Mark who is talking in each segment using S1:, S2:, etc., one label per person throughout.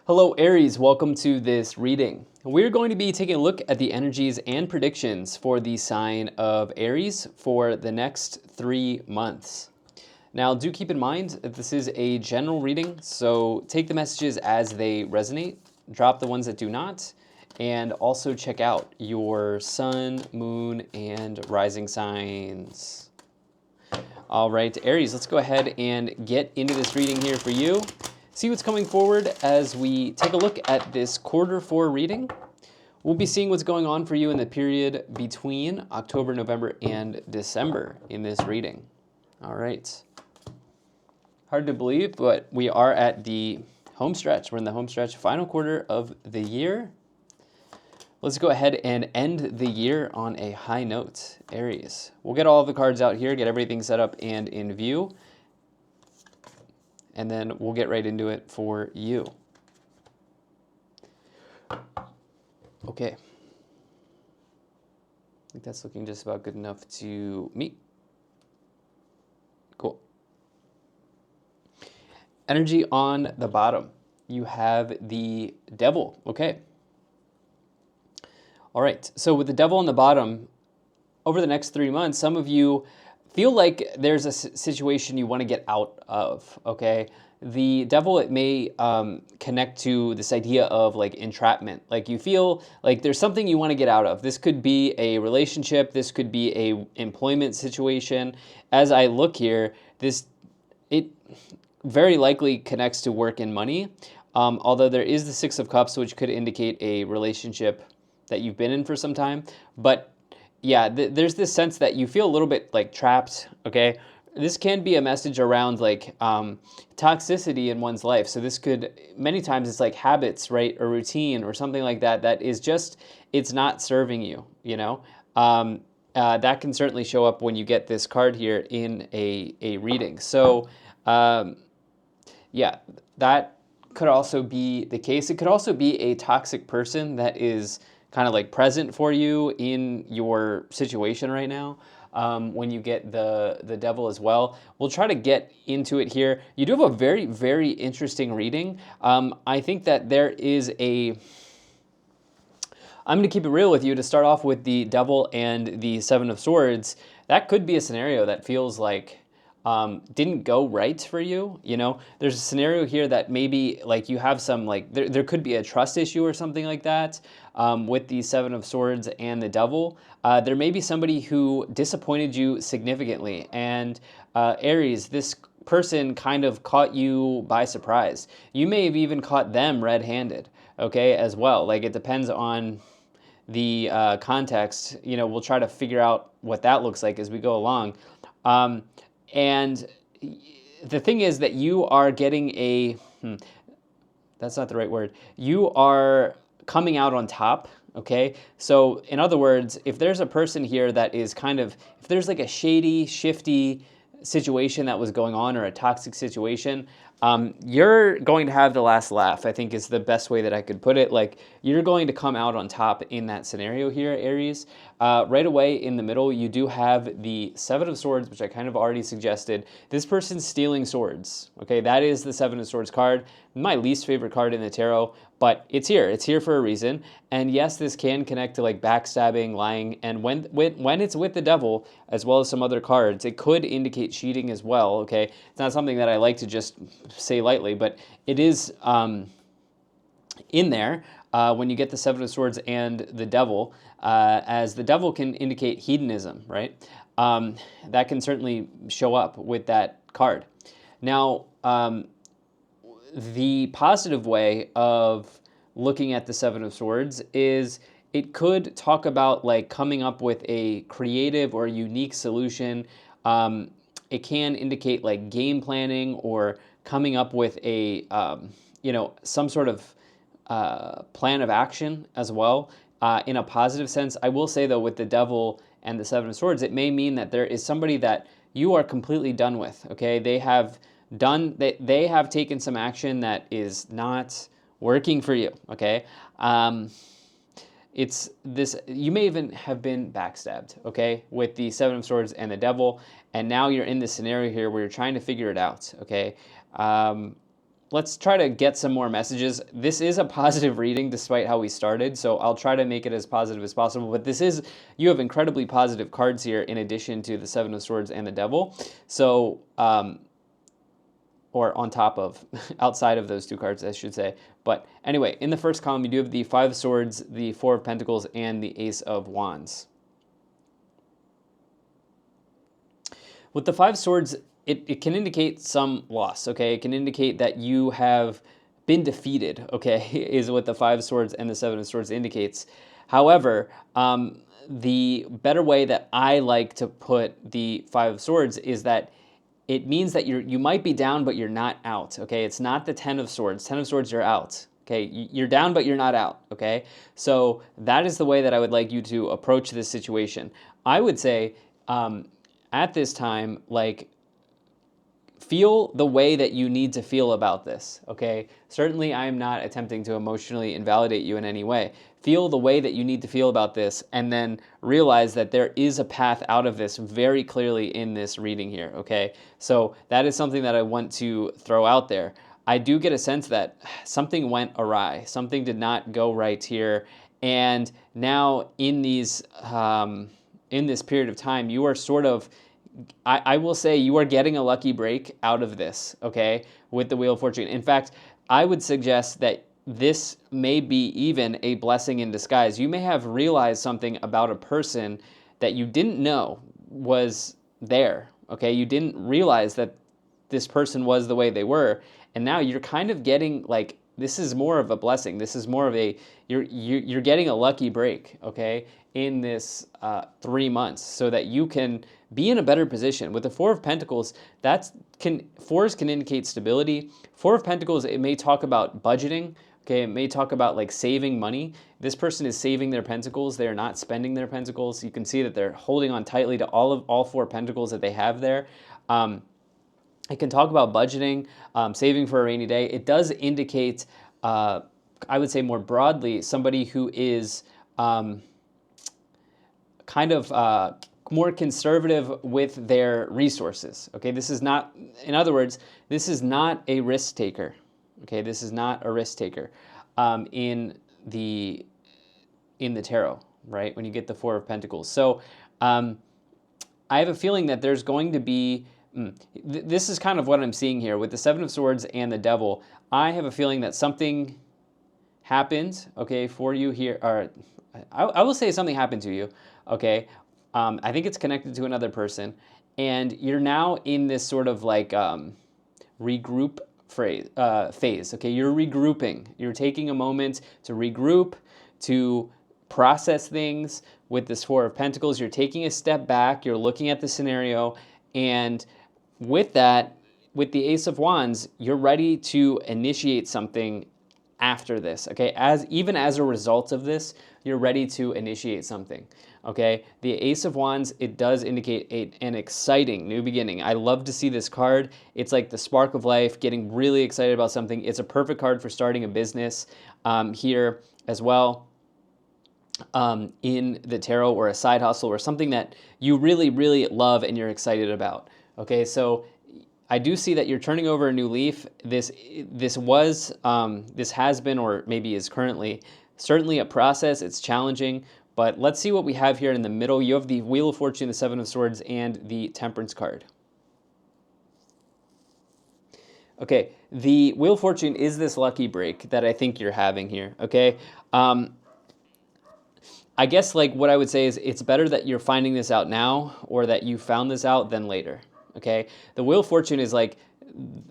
S1: Hello Aries, welcome to this reading. We're going to be taking a look at the energies and predictions for the sign of Aries for the next 3 months. Now do keep in mind that this is a general reading, so take the messages as they resonate, drop the ones that do not, and also check out your sun, moon, and rising signs. All right, Aries, let's go ahead and get into this reading here for you. See what's coming forward as we take a look at this Q4 reading. We'll be seeing what's going on for you in the period between October, November, and December in this reading. All right. Hard to believe, but we are at the home stretch. We're in the home stretch, final quarter of the year. Let's go ahead and end the year on a high note, Aries. We'll get all of the cards out here, get everything set up and in view, and then we'll get right into it for you. Okay. I think that's looking just about good enough to meet. Cool. Energy on the bottom. You have the Devil. Okay. All right. So with the Devil on the bottom, over the next 3 months, some of you feel like there's a situation you want to get out of, okay? The Devil, it may connect to this idea of like entrapment. Like you feel like there's something you want to get out of. This could be a relationship. This could be a employment situation. As I look here, it very likely connects to work and money. Although there is the Six of Cups, which could indicate a relationship that you've been in for some time. But yeah, there's this sense that you feel a little bit like trapped, okay? This can be a message around like toxicity in one's life. So this could, many times it's like habits, right? Or routine or something like that, that is just, it's not serving you, you know? That can certainly show up when you get this card here in a reading. So yeah, that could also be the case. It could also be a toxic person that is kind of like present for you in your situation right now. When you get the Devil as well. We'll try to get into it here. You do have a very, very interesting reading. I think that there is I'm going to keep it real with you to start off with the Devil and the Seven of Swords. That could be a scenario that feels like didn't go right for you. You know, there's a scenario here that maybe like you have some like there could be a trust issue or something like that with the Seven of Swords and the Devil. There may be somebody who disappointed you significantly, and Aries, this person kind of caught you by surprise. You may have even caught them red-handed, okay, as well. Like it depends on the context. You know, we'll try to figure out what that looks like as we go along. And the thing is that you are getting that's not the right word. You are coming out on top, okay? So in other words, if there's a person here that is kind of, if there's like a shady, shifty situation that was going on or a toxic situation, you're going to have the last laugh, I think is the best way that I could put it. Like you're going to come out on top in that scenario here, Aries. Right away in the middle, you do have the Seven of Swords, which I kind of already suggested. This person's stealing swords, okay? That is the Seven of Swords card. My least favorite card in the tarot, but it's here. It's here for a reason. And yes, this can connect to like backstabbing, lying, and when it's with the Devil, as well as some other cards, it could indicate cheating as well, okay? It's not something that I like to just say lightly, but it is in there when you get the Seven of Swords and the Devil, as the Devil can indicate hedonism, right? That can certainly show up with that card. Now, the positive way of looking at the Seven of Swords is it could talk about like coming up with a creative or unique solution. It can indicate like game planning or coming up with a some sort of plan of action as well in a positive sense. I will say though, with the Devil and the Seven of Swords, it may mean that there is somebody that you are completely done with. Okay, they have taken some action that is not working for you. Okay, it's this, you may even have been backstabbed, okay, with the Seven of Swords and the Devil, and now you're in this scenario here where you're trying to figure it out, okay? let's try to get some more messages. This is a positive reading despite how we started, so I'll try to make it as positive as possible. But you have incredibly positive cards here in addition to the Seven of Swords and the Devil. So, or on top of, outside of those two cards, I should say. But anyway, in the first column, you do have the Five of Swords, the Four of Pentacles, and the Ace of Wands. With the Five of Swords, it can indicate some loss, okay? It can indicate that you have been defeated, okay, is what the Five of Swords and the Seven of Swords indicates. However, the better way that I like to put the Five of Swords is that it means that you might be down, but you're not out, okay? It's not the Ten of Swords. Ten of Swords, you're out, okay? You're down, but you're not out, okay? So that is the way that I would like you to approach this situation. I would say at this time, like, feel the way that you need to feel about this, okay? Certainly, I am not attempting to emotionally invalidate you in any way. Feel the way that you need to feel about this, and then realize that there is a path out of this very clearly in this reading here, okay? So that is something that I want to throw out there. I do get a sense that something went awry. Something did not go right here. And now in this period of time, you are sort of, I will say you are getting a lucky break out of this, okay, with the Wheel of Fortune. In fact, I would suggest that this may be even a blessing in disguise. You may have realized something about a person that you didn't know was there, okay? You didn't realize that this person was the way they were, and now you're kind of getting, like, this is more of a blessing. This is more of a, you're getting a lucky break, okay, in this 3 months, so that you can be in a better position. With the Four of Pentacles, fours can indicate stability. Four of Pentacles, it may talk about budgeting, okay, it may talk about like saving money. This person is saving their pentacles. They are not spending their pentacles. You can see that they're holding on tightly to all four pentacles that they have there. It can talk about budgeting, saving for a rainy day. It does indicate, I would say more broadly, somebody who is kind of more conservative with their resources. Okay, this is not, in other words, this is not a risk taker. Okay, this is not a risk taker in the tarot, right? When you get the Four of Pentacles. So I have a feeling that there's going to be, this is kind of what I'm seeing here with the Seven of Swords and the Devil. I have a feeling that something happened, okay, for you here, or I will say something happened to you, okay? I think it's connected to another person, and you're now in this sort of like regroup phase, okay? You're regrouping. You're taking a moment to regroup, to process things. With this Four of Pentacles, you're taking a step back, you're looking at the scenario, and with that, with the Ace of Wands, you're ready to initiate something after this, okay? Even as a result of this, you're ready to initiate something, okay? The Ace of Wands, it does indicate an exciting new beginning. I love to see this card. It's like the spark of life, getting really excited about something. It's a perfect card for starting a business here as well in the tarot, or a side hustle, or something that you really, really love and you're excited about, okay? So I do see that you're turning over a new leaf. This has been, or maybe is currently, certainly a process. It's challenging, but let's see what we have here in the middle. You have the Wheel of Fortune, the Seven of Swords, and the Temperance card. Okay, the Wheel of Fortune is this lucky break that I think you're having here, okay? I guess like what I would say is it's better that you're finding this out now, or that you found this out, than later. Okay, the Wheel of Fortune is like,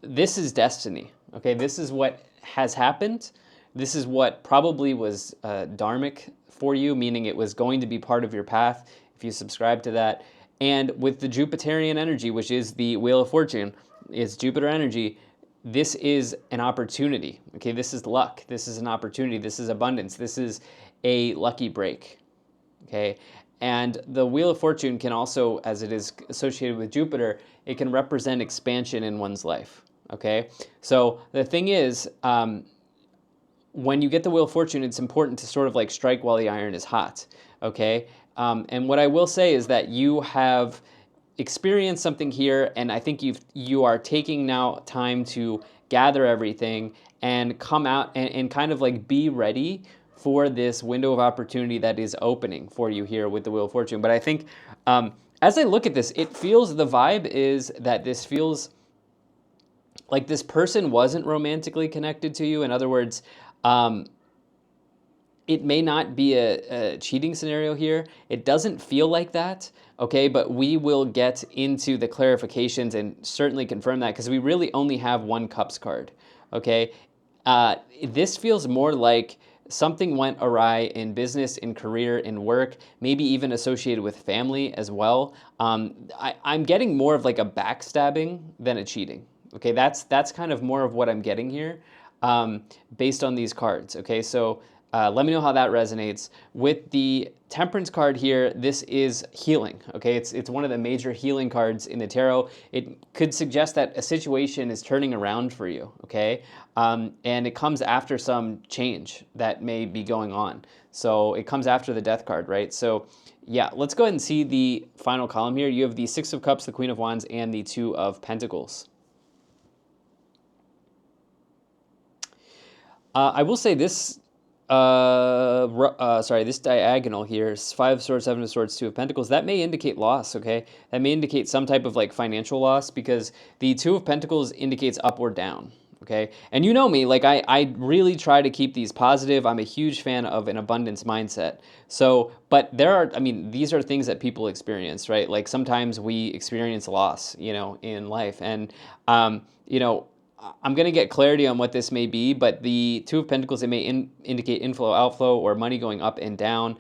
S1: this is destiny. Okay, this is what has happened. This is what probably was dharmic for you, meaning it was going to be part of your path if you subscribe to that. And with the Jupiterian energy, which is the Wheel of Fortune, is Jupiter energy, this is an opportunity. Okay, this is luck. This is an opportunity. This is abundance. This is a lucky break. Okay. And the Wheel of Fortune can also, as it is associated with Jupiter, it can represent expansion in one's life, okay? So the thing is, when you get the Wheel of Fortune, it's important to sort of like strike while the iron is hot, okay? And what I will say is that you have experienced something here, and I think you are taking now time to gather everything, and come out and kind of like be ready for this window of opportunity that is opening for you here with the Wheel of Fortune. But I think as I look at this, it feels, the vibe is that this feels like this person wasn't romantically connected to you. In other words, it may not be a cheating scenario here. It doesn't feel like that, okay? But we will get into the clarifications and certainly confirm that, because we really only have one Cups card, okay? This feels more like something went awry in business, in career, in work, maybe even associated with family as well. I'm getting more of like a backstabbing than a cheating. Okay, that's kind of more of what I'm getting here, based on these cards. Okay, so let me know how that resonates. With the Temperance card here, this is healing. Okay, it's one of the major healing cards in the tarot. It could suggest that a situation is turning around for you. Okay, and it comes after some change that may be going on. So it comes after the Death card, right? So yeah, let's go ahead and see the final column here. You have the Six of Cups, the Queen of Wands, and the Two of Pentacles. I will say this, this diagonal here, Five of Swords, Seven of Swords, Two of Pentacles, that may indicate loss, okay? That may indicate some type of like financial loss, because the Two of Pentacles indicates up or down, okay? And you know me, like I really try to keep these positive. I'm a huge fan of an abundance mindset. So, but there are, I mean, these are things that people experience, right? Like sometimes we experience loss, you know, in life. And, you know, I'm going to get clarity on what this may be, but the Two of Pentacles, it may indicate inflow, outflow, or money going up and down.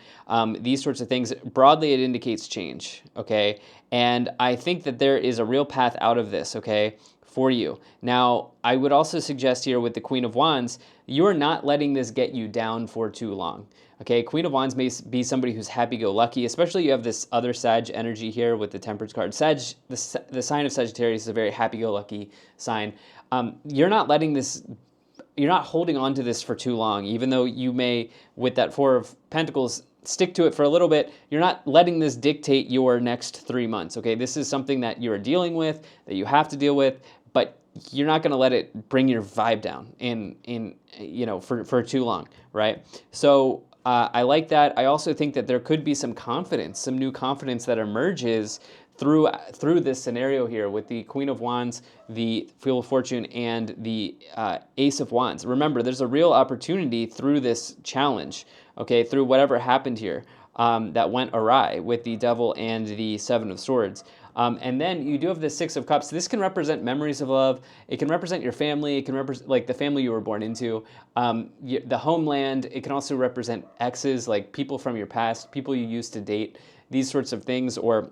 S1: These sorts of things. Broadly, it indicates change, okay? And I think that there is a real path out of this, okay, for you. Now, I would also suggest here with the Queen of Wands, you're not letting this get you down for too long. Okay, Queen of Wands may be somebody who's happy-go-lucky, especially you have this other Sag energy here with the Temperance card. The sign of Sagittarius is a very happy-go-lucky sign. You're not letting this, you're not holding on to this for too long, even though you may, with that Four of Pentacles, stick to it for a little bit. You're not letting this dictate your next 3 months, okay? This is something that you're dealing with, that you have to deal with, but you're not going to let it bring your vibe down in you know, for too long, right? So I like that. I also think that there could be some confidence, some new confidence that emerges through this scenario here with the Queen of Wands, the Wheel of Fortune, and the Ace of Wands. Remember, there's a real opportunity through this challenge, okay, through whatever happened here that went awry with the Devil and the Seven of Swords. And then you do have the Six of Cups. This can represent memories of love. It can represent your family. It can represent like the family you were born into, the homeland. It can also represent exes, like people from your past, people you used to date, these sorts of things, or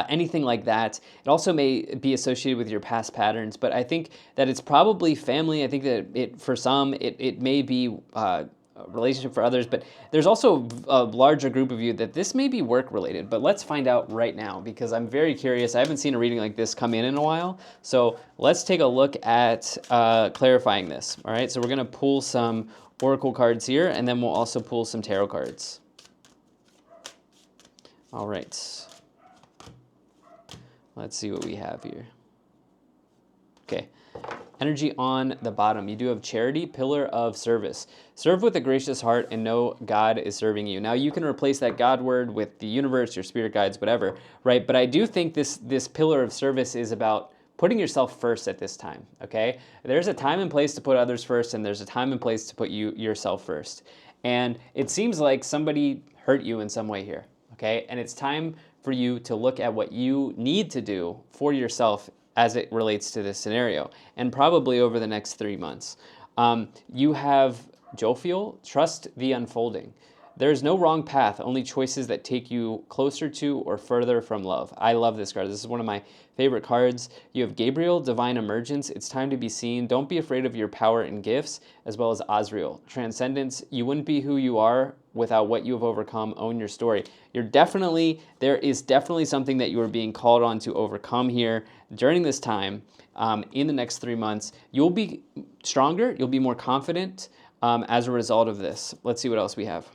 S1: anything like that. It also may be associated with your past patterns, but I think that it's probably family. I think that for some, it may be a relationship for others, but there's also a larger group of you that this may be work related. But let's find out right now, because I'm very curious. I haven't seen a reading like this come in a while. So let's take a look at clarifying this. All right, so we're going to pull some oracle cards here, and then we'll also pull some tarot cards. All right. Let's see what we have here. Okay. Energy on the bottom. You do have Charity, Pillar of Service. Serve with a gracious heart and know God is serving you. Now, you can replace that God word with the universe, your spirit guides, whatever, right? But I do think this Pillar of Service is about putting yourself first at this time, okay? There's a time and place to put others first, and there's a time and place to put yourself first. And it seems like somebody hurt you in some way here, okay? And it's time for you to look at what you need to do for yourself as it relates to this scenario, and probably over the next 3 months. You have Jovial, trust the unfolding. There is no wrong path, only choices that take you closer to or further from love. I love this card. This is one of my favorite cards. You have Gabriel, divine emergence. It's time to be seen. Don't be afraid of your power and gifts, as well as Azrael, transcendence. You wouldn't be who you are without what you have overcome. Own your story. There is definitely something that you are being called on to overcome here during this time. In the next 3 months, you'll be stronger. You'll be more confident as a result of this. Let's see what else we have.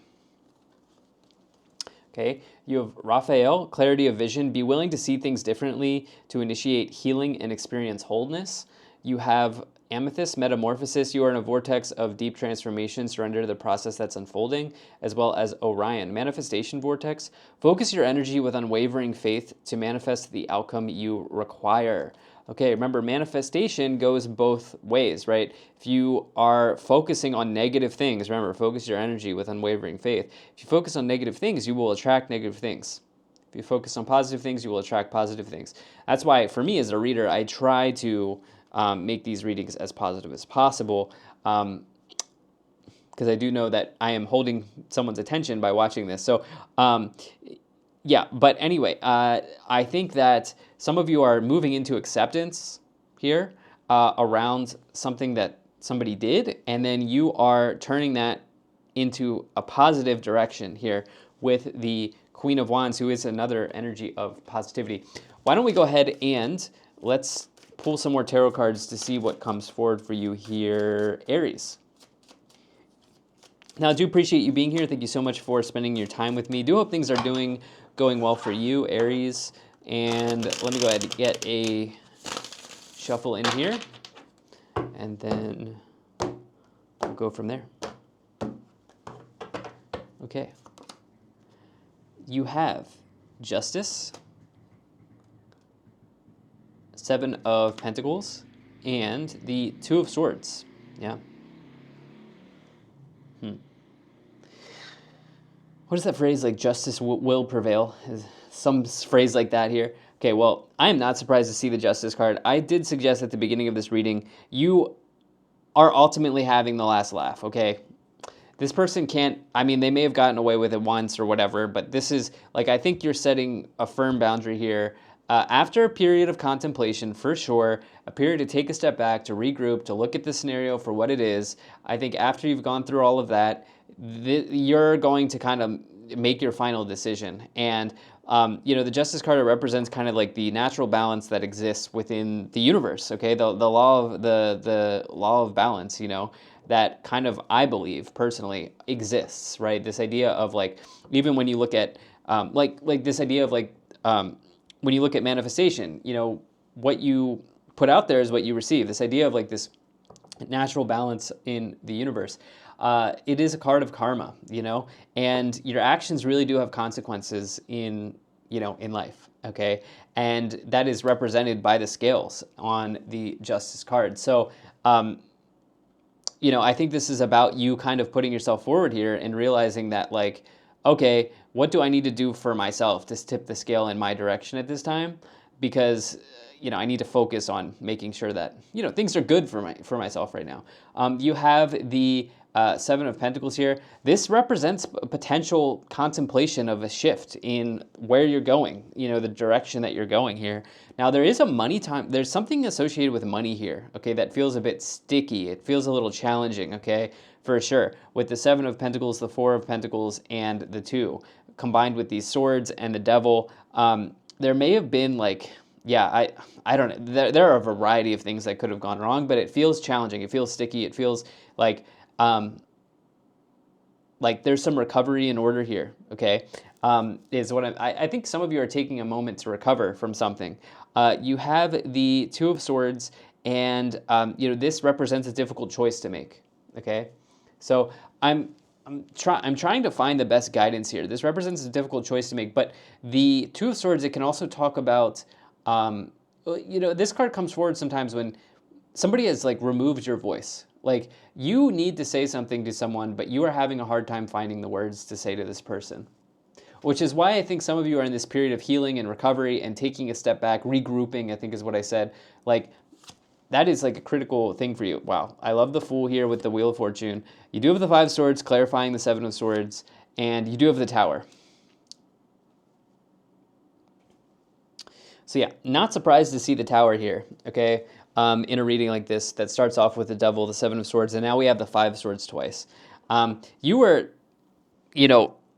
S1: Okay, you have Raphael, clarity of vision. Be willing to see things differently to initiate healing and experience wholeness. You have Amethyst, Metamorphosis, you are in a vortex of deep transformation, surrender to the process that's unfolding, as well as Orion, Manifestation Vortex, focus your energy with unwavering faith to manifest the outcome you require. Okay, remember, manifestation goes both ways, right? If you are focusing on negative things, remember, focus your energy with unwavering faith. If you focus on negative things, you will attract negative things. If you focus on positive things, you will attract positive things. That's why, for me as a reader, I try to make these readings as positive as possible, because I do know that I am holding someone's attention by watching this. So, yeah, but anyway, I think that some of you are moving into acceptance here around something that somebody did, and then you are turning that into a positive direction here with the Queen of Wands, who is another energy of positivity. Why don't we go ahead and let's pull some more tarot cards to see what comes forward for you here, Aries. Now, I do appreciate you being here. Thank you so much for spending your time with me. Do hope things are going well for you, Aries. And let me go ahead and get a shuffle in here, and then we'll go from there. Okay. You have Justice, Seven of Pentacles, and the Two of Swords. Yeah. What is that phrase, like justice will prevail? Some phrase like that here. Okay, well, I am not surprised to see the Justice card. I did suggest at the beginning of this reading, you are ultimately having the last laugh, okay? This person can't, I mean, they may have gotten away with it once or whatever, but this is, like, I think you're setting a firm boundary here. After a period of contemplation, for sure, a period to take a step back, to regroup, to look at the scenario for what it is, I think after you've gone through all of that, you're going to kind of make your final decision. And the Justice card represents kind of like the natural balance that exists within the universe. Okay, the law of the law of balance. That kind of, I believe personally, exists. Right. This idea of, like, even when you look at like this idea of, like, when you look at manifestation, what you put out there is what you receive. This idea of, like, this natural balance in the universe. It is a card of karma, and your actions really do have consequences in life, okay? And that is represented by the scales on the Justice card. So, I think this is about you kind of putting yourself forward here and realizing that, like, okay, what do I need to do for myself to tip the scale in my direction at this time? Because I need to focus on making sure that things are good for myself right now. You have the Seven of Pentacles here. This represents a potential contemplation of a shift in where you're going, the direction that you're going here. Now, there is a money time. There's something associated with money here, okay, that feels a bit sticky. It feels a little challenging, okay, for sure. With the Seven of Pentacles, the Four of Pentacles, and the Two, combined with these swords and the Devil, there may have been, like, yeah, I don't know. There are a variety of things that could have gone wrong, but it feels challenging. It feels sticky. It feels like there's some recovery in order here, okay? Is what I think some of you are taking a moment to recover from something. You have the Two of Swords, and this represents a difficult choice to make, okay? So I'm trying to find the best guidance here. This represents a difficult choice to make, but the Two of Swords, it can also talk about, this card comes forward sometimes when somebody has, like, removed your voice. Like, you need to say something to someone, but you are having a hard time finding the words to say to this person. Which is why I think some of you are in this period of healing and recovery and taking a step back, regrouping, I think is what I said. Like, that is, like, a critical thing for you. Wow, I love the Fool here with the Wheel of Fortune. You do have the Five of Swords, clarifying the Seven of Swords, and you do have the Tower. So yeah, not surprised to see the Tower here, okay? In a reading like this that starts off with the Devil, the Seven of Swords, and now we have the Five of Swords twice. You were,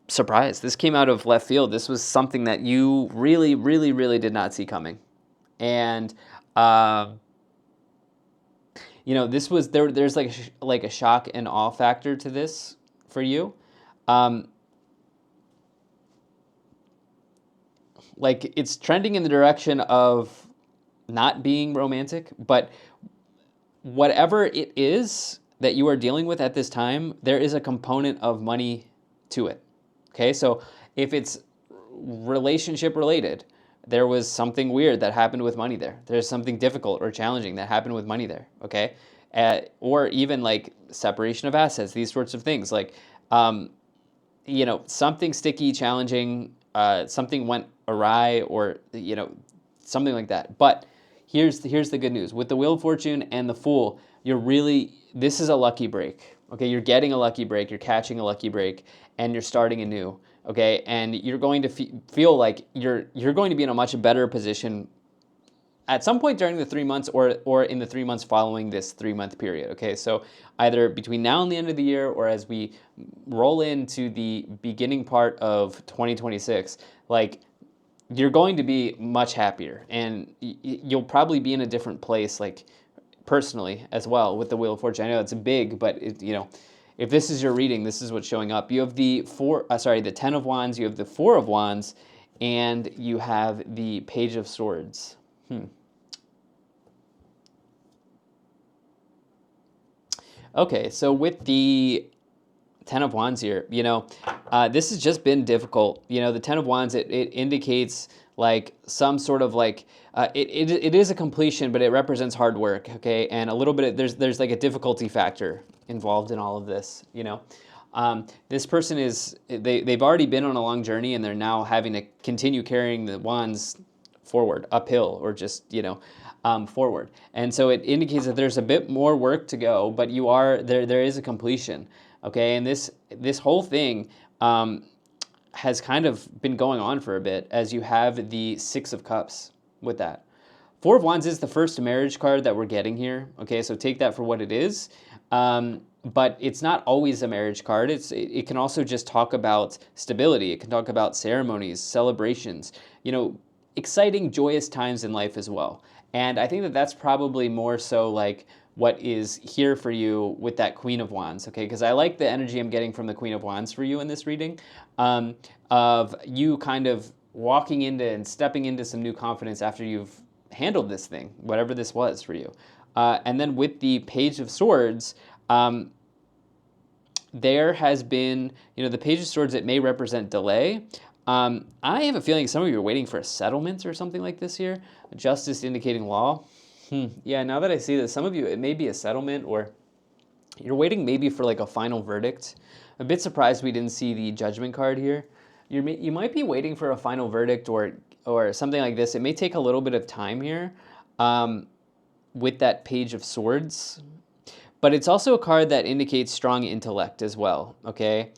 S1: surprised. This came out of left field. This was something that you really, really, really did not see coming. And, this was, there's like a shock and awe factor to this for you. Like, it's trending in the direction of not being romantic, but whatever it is that you are dealing with at this time, there is a component of money to it. Okay, so if it's relationship related, there was something weird that happened with money there. There's something difficult or challenging that happened with money there. Okay, or even like separation of assets, these sorts of things. Like, something sticky, challenging, something went awry, or something like that. But here's the good news with the Wheel of Fortune and the Fool. This is a lucky break. Okay, you're getting a lucky break. You're catching a lucky break, and you're starting anew. Okay, and you're going to feel like you're going to be in a much better position at some point during the 3 months or in the 3 months following this 3-month period. Okay, so either between now and the end of the year, or as we roll into the beginning part of 2026, like, you're going to be much happier, and you'll probably be in a different place, like, personally as well, with the Wheel of Fortune. I know it's big, but if this is your reading, this is what's showing up. You have the Ten of Wands, you have the Four of Wands, and you have the Page of Swords. Okay, so with the Ten of Wands here, this has just been difficult. The Ten of Wands, it indicates like some sort of like, it is a completion, but it represents hard work, okay? And a little bit, there's like a difficulty factor involved in all of this, This person they've already been on a long journey, and they're now having to continue carrying the wands forward, uphill, or just, forward. And so it indicates that there's a bit more work to go, but there is a completion, okay? And this whole thing has kind of been going on for a bit, as you have the Six of Cups with that. Four of Wands is the first marriage card that we're getting here, okay? So take that for what it is. But it's not always a marriage card. It can also just talk about stability. It can talk about ceremonies, celebrations, exciting, joyous times in life as well. And I think that that's probably more so like what is here for you with that Queen of Wands, okay? Because I like the energy I'm getting from the Queen of Wands for you in this reading, of you kind of walking into and stepping into some new confidence after you've handled this thing, whatever this was for you. And then with the Page of Swords, there has been, the Page of Swords, it may represent delay. I have a feeling some of you are waiting for a settlement or something like this here. Justice indicating law. Yeah, now that I see this, some of you, it may be a settlement, or you're waiting maybe for like a final verdict. I'm a bit surprised we didn't see the Judgment card here. You might be waiting for a final verdict or something like this. It may take a little bit of time here with that Page of Swords. But it's also a card that indicates strong intellect as well, okay,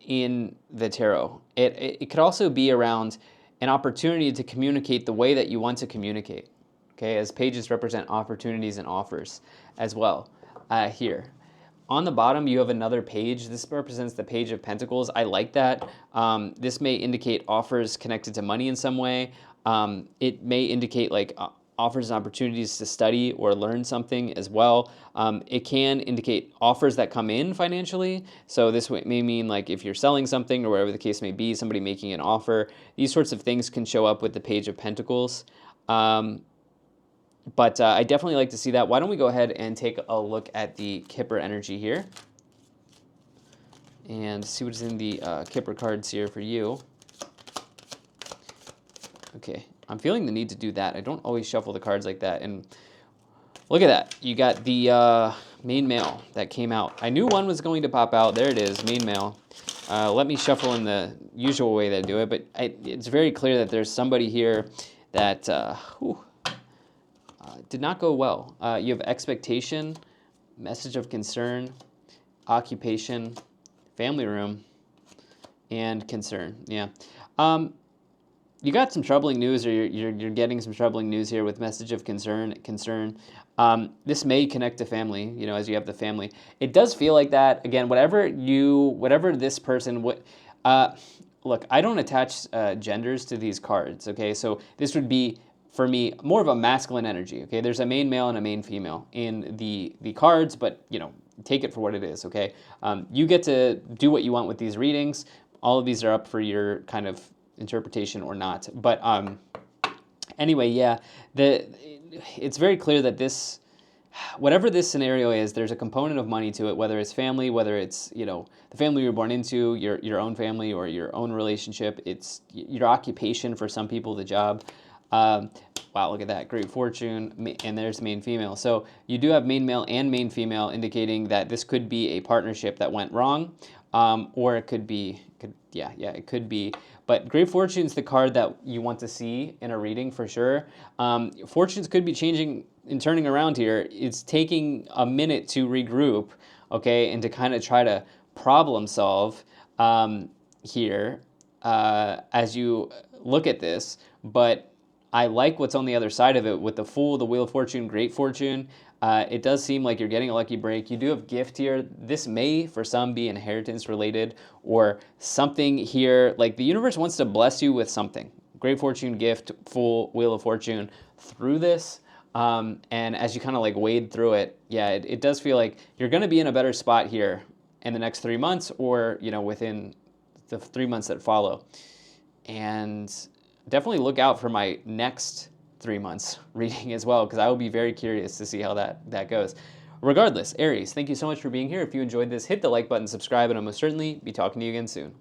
S1: in the tarot. It could also be around an opportunity to communicate the way that you want to communicate, okay, as pages represent opportunities and offers as well here. On the bottom, you have another page. This represents the Page of Pentacles. I like that. This may indicate offers connected to money in some way. It may indicate like offers and opportunities to study or learn something as well. It can indicate offers that come in financially. So this may mean like if you're selling something or whatever the case may be, somebody making an offer. These sorts of things can show up with the Page of Pentacles. But I definitely like to see that. Why don't we go ahead and take a look at the Kipper energy here and see what is in the Kipper cards here for you. Okay, I'm feeling the need to do that. I don't always shuffle the cards like that. And look at that. You got the main mail that came out. I knew one was going to pop out. There it is, main mail. Let me shuffle in the usual way that I do it. But it's very clear that there's somebody here that did not go well. You have expectation, message of concern, occupation, family room, and concern. Yeah. You got some troubling news, or you're getting some troubling news here with message of concern. This may connect to family, as you have the family. It does feel like that. Again, whatever this person would. Look, I don't attach genders to these cards. Okay, so this would be, for me, more of a masculine energy. Okay, there's a main male and a main female in the cards, but take it for what it is. Okay, you get to do what you want with these readings. All of these are up for your kind of interpretation or not. But anyway, yeah, it's very clear that this whatever this scenario is, there's a component of money to it, whether it's family, whether it's, the family you're born into, your own family or your own relationship. It's your occupation for some people, the job. Um, wow, look at that. Great fortune. And there's main female. So you do have main male and main female, indicating that this could be a partnership that went wrong. Or it could be, it could be. But Great Fortune's the card that you want to see in a reading for sure. Fortunes could be changing and turning around here. It's taking a minute to regroup, okay, and to kind of try to problem solve here as you look at this. But I like what's on the other side of it with the Fool, the Wheel of Fortune, Great Fortune. It does seem like you're getting a lucky break. You do have gift here. This may, for some, be inheritance related or something here. Like the universe wants to bless you with something. Great Fortune, gift, Fool, Wheel of Fortune through this. And as you kind of like wade through it, it does feel like you're going to be in a better spot here in the next 3 months or, within the 3 months that follow. And definitely look out for my next 3 months reading as well, because I will be very curious to see how that goes. Regardless, Aries, thank you so much for being here. If you enjoyed this, hit the like button, subscribe, and I'll most certainly be talking to you again soon.